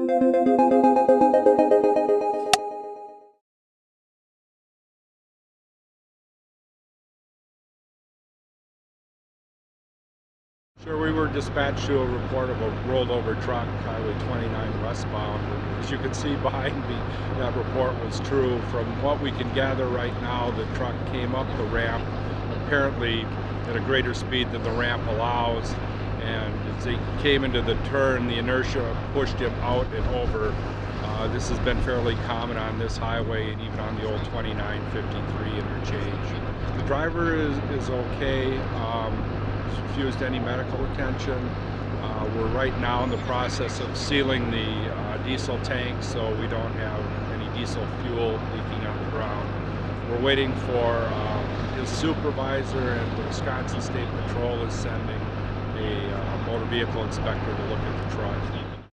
Sure, we were dispatched to a report of a rolled over truck, Highway 29 westbound. And as you can see behind me, that report was true. From what we can gather right now, the truck came up the ramp, apparently at a greater speed than the ramp allows. And as he came into the turn, the inertia pushed him out and over. This has been fairly common on this highway and even on the old 2953 interchange. The driver is okay. Refused any medical attention. We're right now in the process of sealing the diesel tank so we don't have any diesel fuel leaking on the ground. We're waiting for his supervisor, and the Wisconsin State Patrol is sending a motor vehicle inspector to look at the truck.